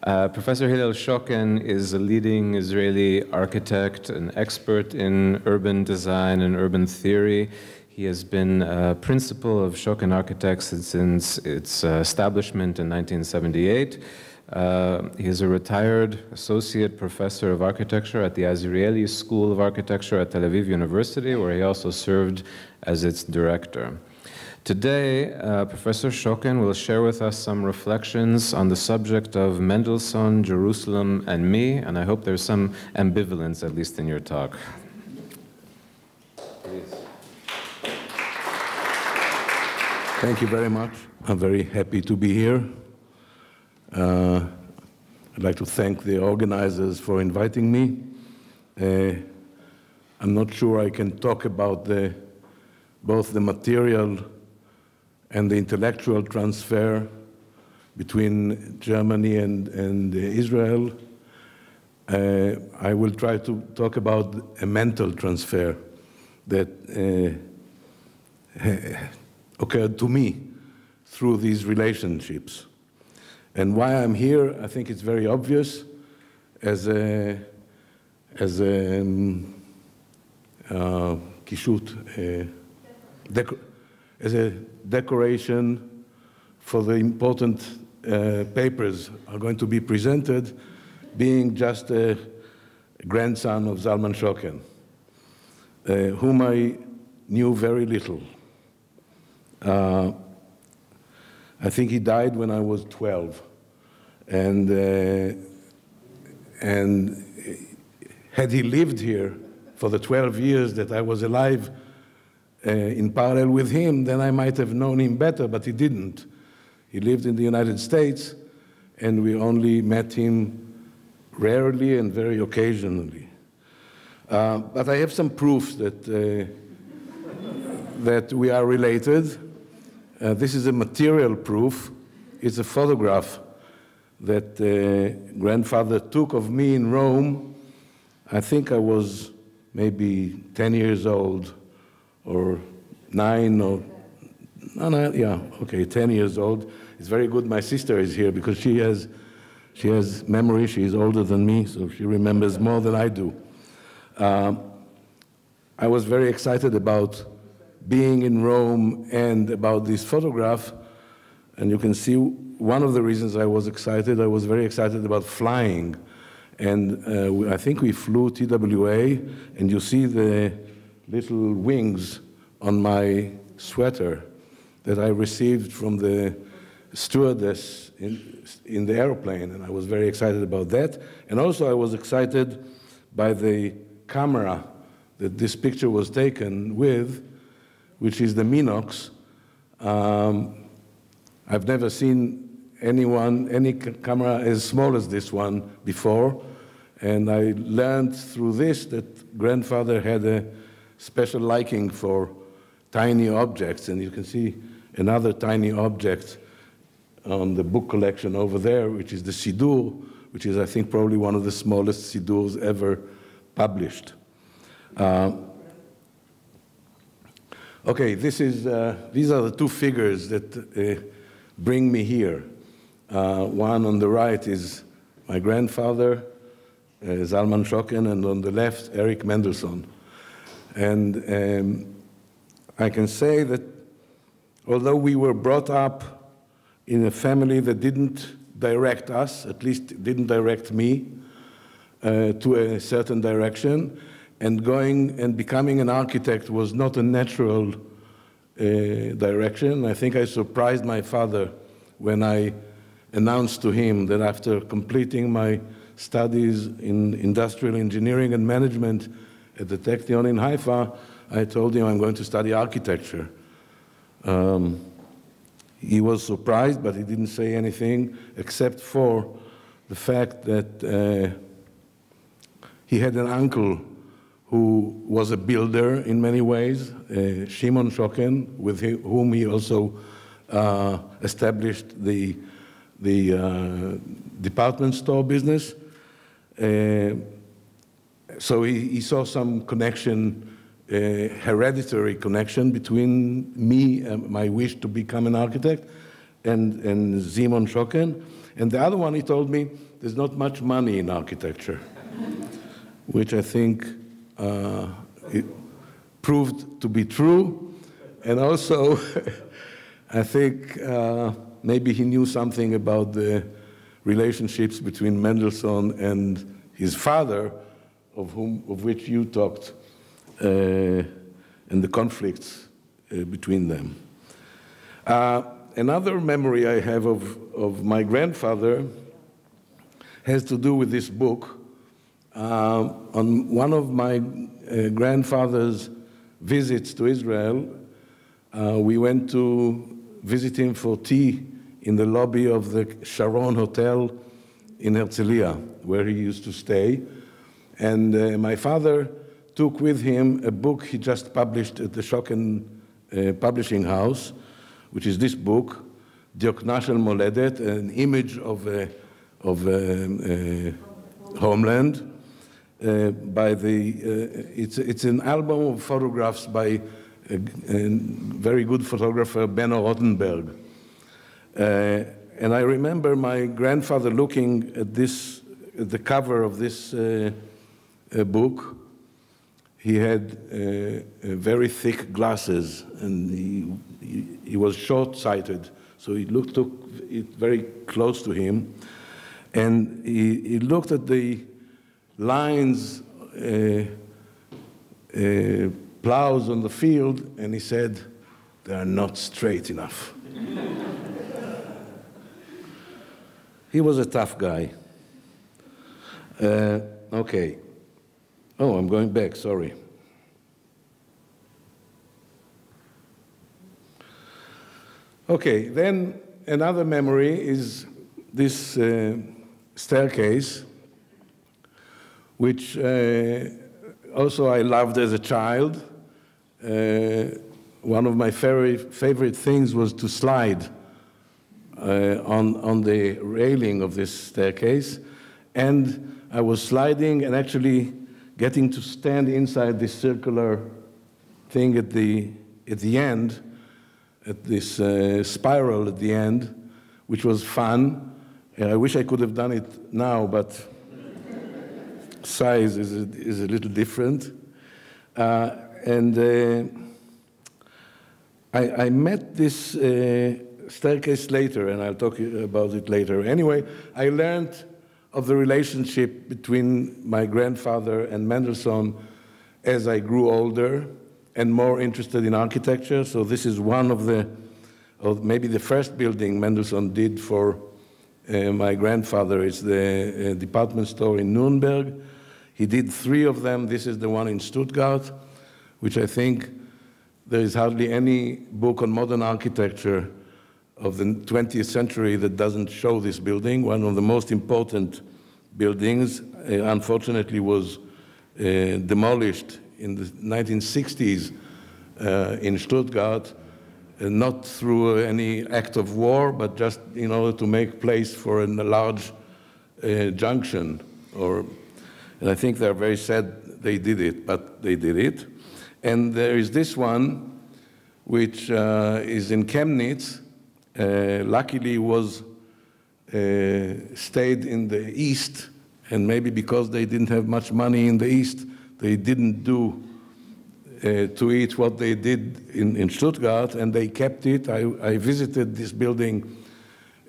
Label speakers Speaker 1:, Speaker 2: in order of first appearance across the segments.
Speaker 1: Professor Hillel Schocken is a leading Israeli architect, an expert in urban design and urban theory. He has been principal of Schocken Architects since its establishment in 1978. He is a retired associate professor of architecture at the Azrieli School of Architecture at Tel Aviv University, where he also served as its director. Today, Professor Schocken will share with us some reflections on the subject of Mendelsohn, Jerusalem, and me, and I hope there's some ambivalence, at least in your talk. Please.
Speaker 2: Thank you very much. I'm very happy to be here. I'd like to thank the organizers for inviting me. I'm not sure I can talk about both the material and the intellectual transfer between Germany and Israel. I will try to talk about a mental transfer that occurred to me through these relationships. And why I'm here, I think it's very obvious as a kishut, as a decoration for the important papers are going to be presented, being just a grandson of Salman Schocken, whom I knew very little. I think he died when I was 12, and had he lived here for the 12 years that I was alive in parallel with him, then I might have known him better, but he didn't. He lived in the United States, and we only met him rarely and very occasionally. But I have some proof that, that we are related. This is a material proof. It's a photograph that grandfather took of me in Rome. I think I was maybe 10 years old, or 9, or, no, yeah, okay, 10 years old. It's very good my sister is here because she has memory. She's older than me, so she remembers more than I do. I was very excited about being in Rome and about this photograph, and you can see one of the reasons I was very excited about flying. And I think we flew TWA, and you see the little wings on my sweater that I received from the stewardess in the airplane, and I was very excited about that. And also I was excited by the camera that this picture was taken with, which is the Minox. I've never seen any camera as small as this one before, and I learned through this that grandfather had a special liking for tiny objects, and you can see another tiny object on the book collection over there, which is the Sidur, which is, I think, probably one of the smallest Sidurs ever published. Okay, these are the two figures that bring me here. One on the right is my grandfather, Salman Schocken, and on the left, Erich Mendelsohn. And I can say that although we were brought up in a family that didn't direct us, at least didn't direct me, to a certain direction, and going and becoming an architect was not a natural direction. I think I surprised my father when I announced to him that after completing my studies in industrial engineering and management at the Technion in Haifa, I told him I'm going to study architecture. He was surprised, but he didn't say anything except for the fact that he had an uncle who was a builder in many ways, Shimon Schocken, with whom he also established the department store business. So he saw some connection, hereditary connection between me and my wish to become an architect and Simon Schocken. And the other one, he told me, there's not much money in architecture, which I think it proved to be true. And also, I think maybe he knew something about the relationships between Mendelsohn and his father, of which you talked, and the conflicts between them. Another memory I have of my grandfather has to do with this book. On one of my grandfather's visits to Israel, we went to visit him for tea in the lobby of the Sharon Hotel in Herzliya, where he used to stay. And my father took with him a book he just published at the Schocken publishing house, which is this book, Diokna Shel Moledet, an image of homeland. It's an album of photographs by a very good photographer, Benno Rothenberg. And I remember my grandfather looking at the cover of this book. He had very thick glasses, and he was short-sighted, so he took it very close to him, and he looked at the lines, plows on the field, and he said, "They are not straight enough." He was a tough guy. Okay. Oh, I'm going back, sorry. Okay, then another memory is this staircase, which also I loved as a child. One of my favorite things was to slide on the railing of this staircase, and I was sliding and actually getting to stand inside this circular thing at the end, at this spiral at the end, which was fun. And I wish I could have done it now, but size is a little different. I met this staircase later, and I'll talk about it later. Anyway, I learned of the relationship between my grandfather and Mendelsohn as I grew older and more interested in architecture. So this is one of maybe the first building Mendelsohn did for my grandfather. It's the department store in Nuremberg. He did 3 of them. This is the one in Stuttgart, which I think there is hardly any book on modern architecture of the 20th century that doesn't show this building. One of the most important buildings, unfortunately, was demolished in the 1960s in Stuttgart, not through any act of war, but just in order to make place for a large junction. And I think they're very sad they did it, but they did it. And there is this one, which is in Chemnitz. Luckily was stayed in the east, and maybe because they didn't have much money in the east, they didn't do to it what they did in Stuttgart, and they kept it. I visited this building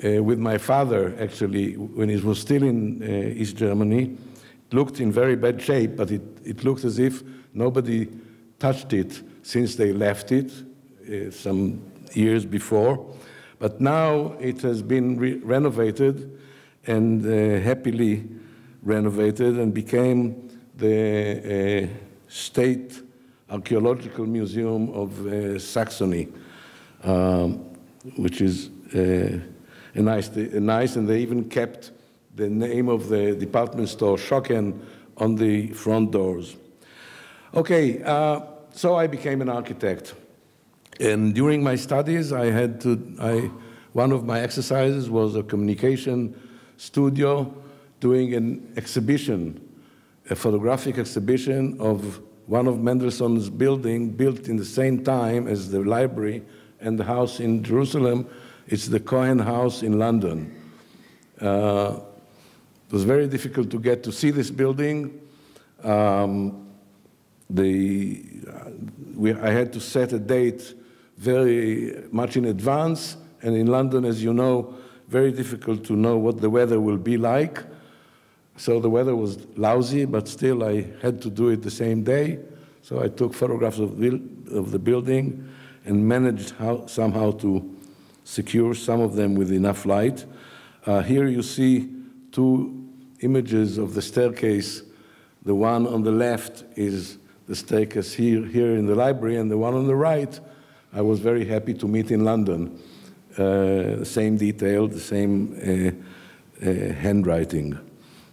Speaker 2: with my father, actually, when it was still in East Germany. It looked in very bad shape, but it looked as if nobody touched it since they left it some years before. But now it has been renovated, and happily renovated, and became the State Archaeological Museum of Saxony, which is nice, and they even kept the name of the department store, Schocken, on the front doors. Okay, so I became an architect. And during my studies, one of my exercises was a communication studio doing an exhibition, a photographic exhibition of one of Mendelsohn's buildings built in the same time as the library and the house in Jerusalem. It's the Cohen House in London. It was very difficult to get to see this building. I had to set a date very much in advance, and in London, as you know, very difficult to know what the weather will be like. So the weather was lousy, but still I had to do it the same day. So I took photographs of the building and managed somehow to secure some of them with enough light. Here you see two images of the staircase. The one on the left is the staircase here in the library, and the one on the right, I was very happy to meet in London. The same detail, the same handwriting.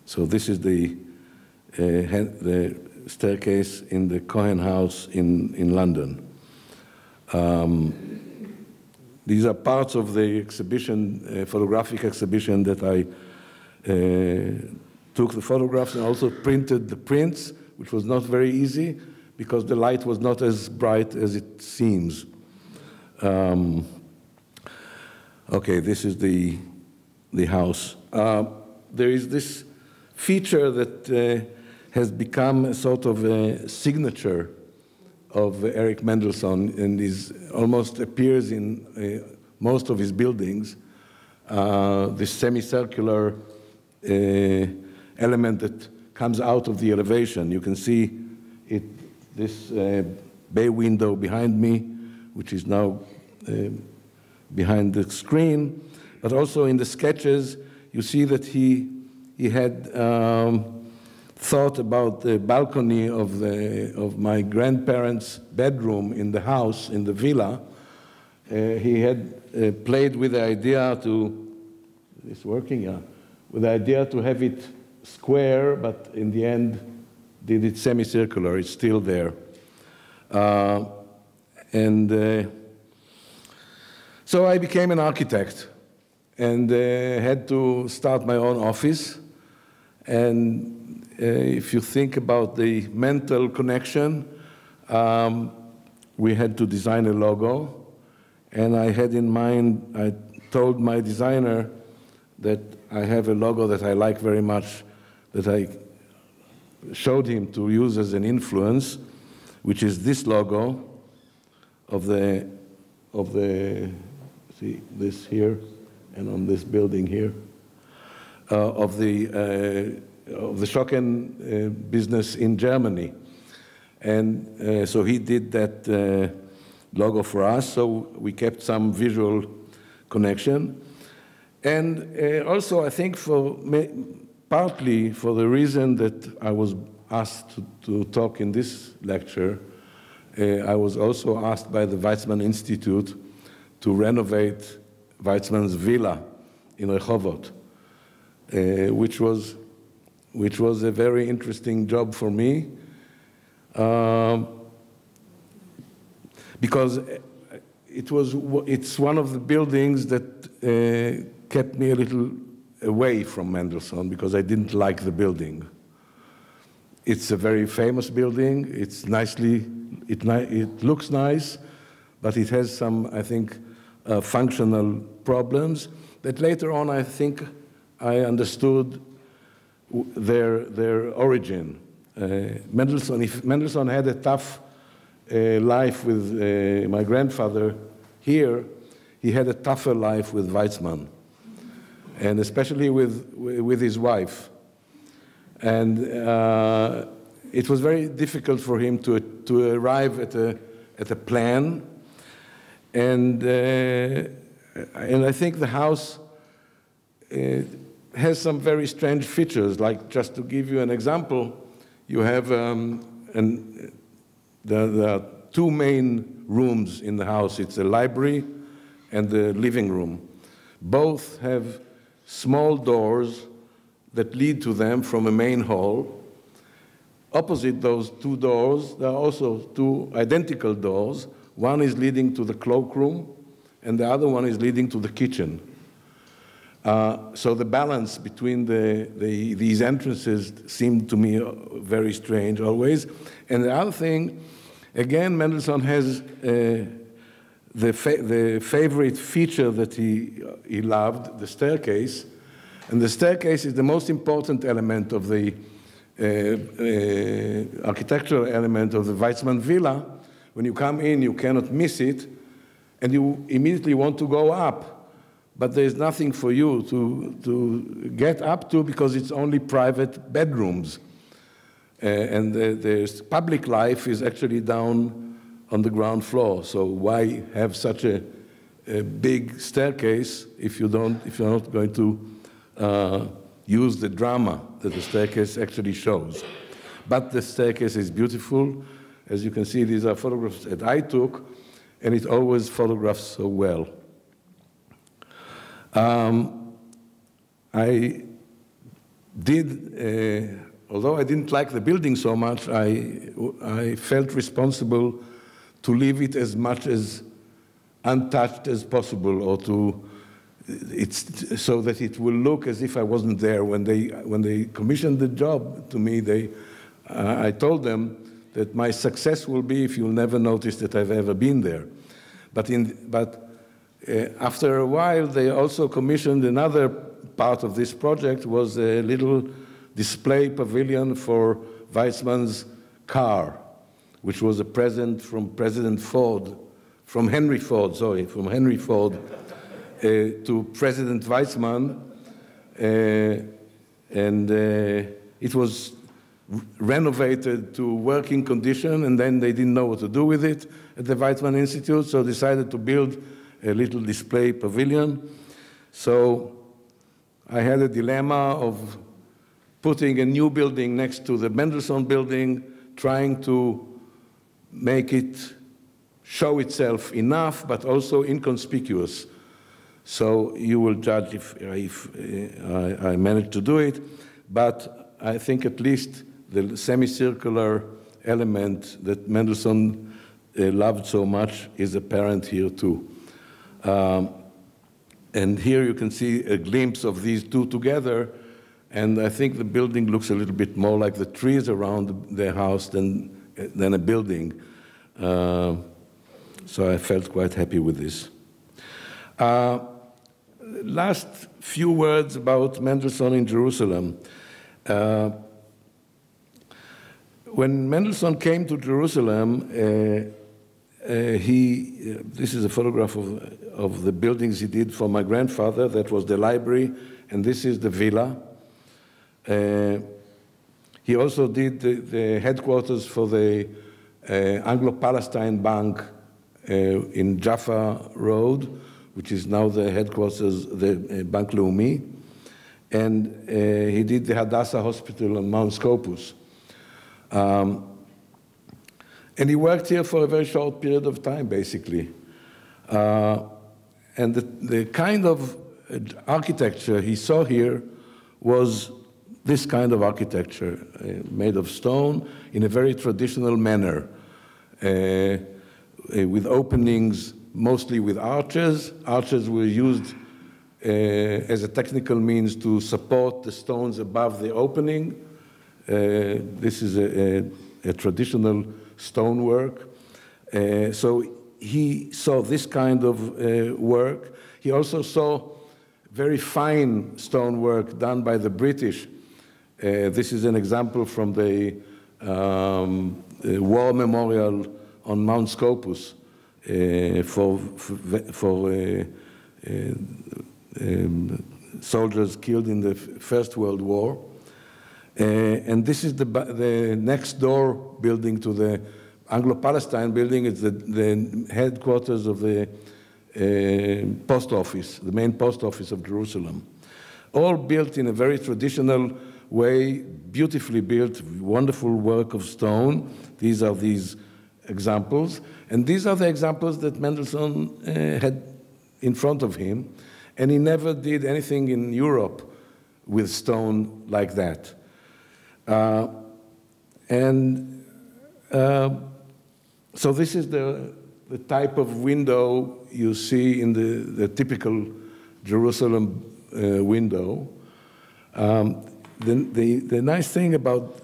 Speaker 2: So this is the staircase in the Cohen House in London. These are parts of the exhibition, photographic exhibition that I took the photographs and also printed the prints, which was not very easy because the light was not as bright as it seems. Okay, this is the house. There is this feature that has become a sort of a signature of Erich Mendelsohn and almost appears in most of his buildings, this semicircular element that comes out of the elevation. You can see this bay window behind me, which is now behind the screen, but also in the sketches, you see that he had thought about the balcony of my grandparents' bedroom in the house, in the villa. He had played with the idea it's working, yeah, with the idea to have it square, but in the end did it semicircular. It's still there. So I became an architect and had to start my own office. And if you think about the mental connection, we had to design a logo. And I had in mind, I told my designer that I have a logo that I like very much, that I showed him to use as an influence, which is this logo of the see this here and on this building here, of the Schocken business in Germany. And so he did that logo for us, so we kept some visual connection. And also, I think partly for the reason that I was asked to talk in this lecture, I was also asked by the Weizmann Institute to renovate Weizmann's villa in Rechavia, which was a very interesting job for me, because it's one of the buildings that kept me a little away from Mendelsohn because I didn't like the building. It's a very famous building. It's it looks nice, but it has some, I think, functional problems that later on I think I understood their origin. If Mendelsohn had a tough life with my grandfather here, he had a tougher life with Weizmann, and especially with his wife. And it was very difficult for him to arrive at a plan. And I think the house has some very strange features. Like, just to give you an example, you have there are two main rooms in the house. It's the library and the living room. Both have small doors that lead to them from a main hall. Opposite those two doors, there are also two identical doors. One is leading to the cloakroom, and the other one is leading to the kitchen. So the balance between these entrances seemed to me very strange always. And the other thing, again, Mendelsohn has the favorite feature that he loved, the staircase. And the staircase is the most important element of the architectural element of the Weizmann villa. When you come in, you cannot miss it, and you immediately want to go up. But there's nothing for you to get up to because it's only private bedrooms. And the public life is actually down on the ground floor. So why have such a big staircase if you're not going to use the drama that the staircase actually shows? But the staircase is beautiful. As you can see, these are photographs that I took, and it always photographs so well. I did, although I didn't like the building so much, I felt responsible to leave it as much as untouched as possible, or so that it will look as if I wasn't there. When they commissioned the job to me, I told them that my success will be if you'll never notice that I've ever been there. But after a while, they also commissioned another part of this project, was a little display pavilion for Weizmann's car, which was a present from President Ford, from Henry Ford to President Weizmann. And it was renovated to working condition, and then they didn't know what to do with it at the Weizmann Institute, so decided to build a little display pavilion. So I had a dilemma of putting a new building next to the Mendelsohn building, trying to make it show itself enough, but also inconspicuous. So you will judge if I managed to do it, but I think at least the semicircular element that Mendelsohn loved so much is apparent here too. And here you can see a glimpse of these two together, and I think the building looks a little bit more like the trees around the house than a building. So I felt quite happy with this. Last few words about Mendelsohn in Jerusalem. When Mendelsohn came to Jerusalem, this is a photograph of the buildings he did for my grandfather. That was the library, and this is the villa. He also did the headquarters for the Anglo-Palestine Bank in Jaffa Road, which is now the headquarters, the Bank Leumi. And he did the Hadassah Hospital on Mount Scopus. And he worked here for a very short period of time, basically. And the kind of architecture he saw here was this kind of architecture, made of stone in a very traditional manner, with openings, mostly with arches. Arches were used as a technical means to support the stones above the opening. This is a traditional stonework. So he saw this kind of work. He also saw very fine stonework done by the British. This is an example from the war memorial on Mount Scopus for soldiers killed in the First World War. And this is the next door building to the Anglo-Palestine building. It's the headquarters of the post office, the main post office of Jerusalem. All built in a very traditional way, beautifully built, wonderful work of stone. These are these examples. And these are the examples that Mendelsohn had in front of him. And he never did anything in Europe with stone like that. So this is the type of window you see in the typical Jerusalem window. The nice thing about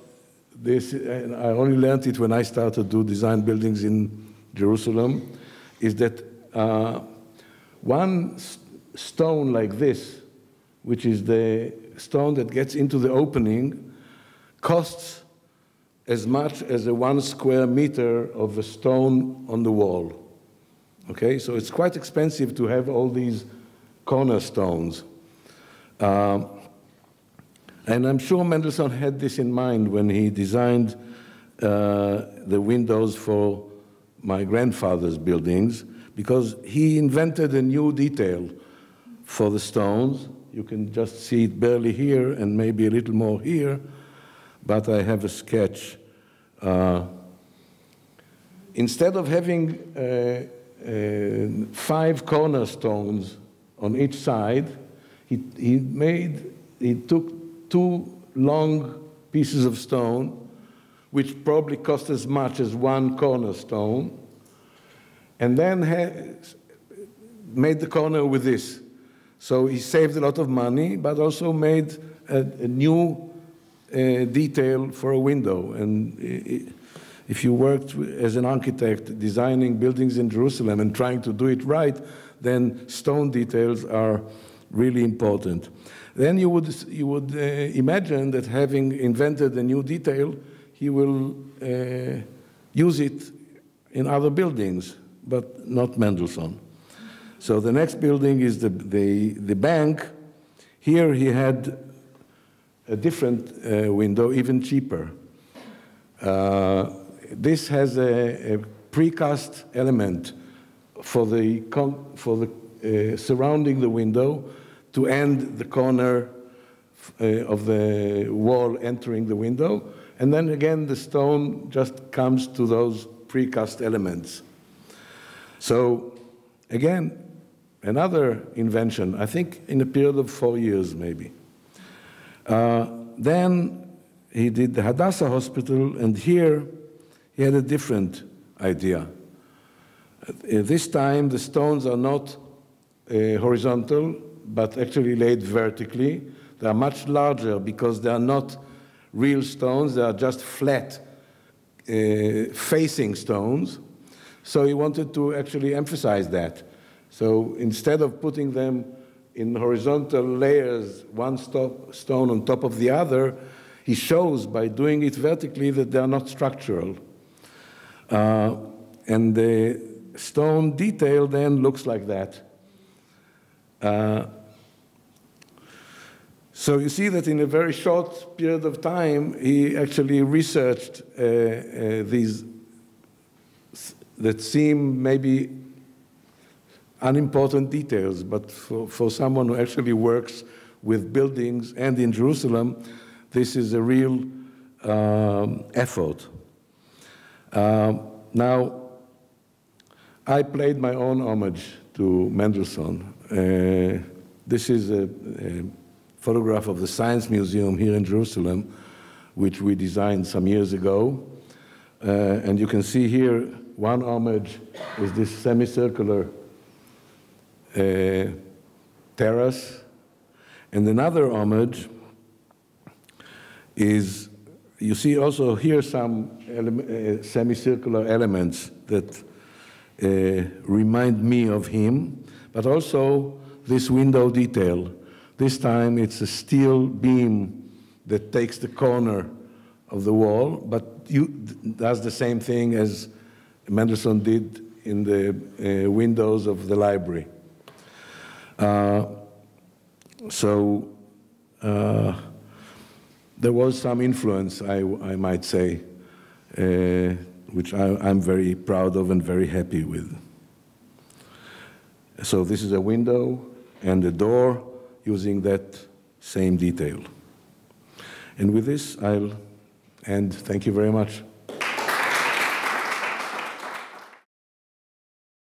Speaker 2: this, and I only learned it when I started to design buildings in Jerusalem, is that one stone like this, which is the stone that gets into the opening, costs as much as a 1 square meter of a stone on the wall. Okay, so it's quite expensive to have all these cornerstones. And I'm sure Mendelsohn had this in mind when he designed the windows for my grandfather's buildings, because he invented a new detail for the stones. You can just see it barely here and maybe a little more here, but I have a sketch. Instead of having 5 cornerstones on each side, he took 2 long pieces of stone, which probably cost as much as 1 cornerstone, and then made the corner with this. So he saved a lot of money, but also made a new detail for a window. And if you worked as an architect designing buildings in Jerusalem and trying to do it right, then stone details are really important. Then you would imagine that having invented a new detail, he will use it in other buildings, but not Mendelsohn. So the next building is the bank. Here he had a different window, even cheaper. This has a precast element for the surrounding the window to end the corner of the wall entering the window. And then again, the stone just comes to those precast elements. So again, another invention, I think in a period of 4 years maybe. Then he did the Hadassah Hospital, and here he had a different idea. This time the stones are not horizontal, but actually laid vertically. They are much larger because they are not real stones, they are just flat facing stones. So he wanted to actually emphasize that. So instead of putting them in horizontal layers, one stone on top of the other, he shows by doing it vertically that they are not structural. And the stone detail then looks like that. So you see that in a very short period of time, he actually researched these that seem maybe unimportant details, but for someone who actually works with buildings and in Jerusalem, this is a real effort. Now, I played my own homage to Mendelsohn. This is a photograph of the Science Museum here in Jerusalem, which we designed some years ago. And you can see here, one homage is this semicircular terrace. And another homage is, you see also here some semicircular elements that remind me of him, but also this window detail. This time it's a steel beam that takes the corner of the wall, but does the same thing as Mendelsohn did in the windows of the library. So there was some influence, I might say, which I'm very proud of and very happy with. So this is a window and a door using that same detail. And with this, I'll end. Thank you very much.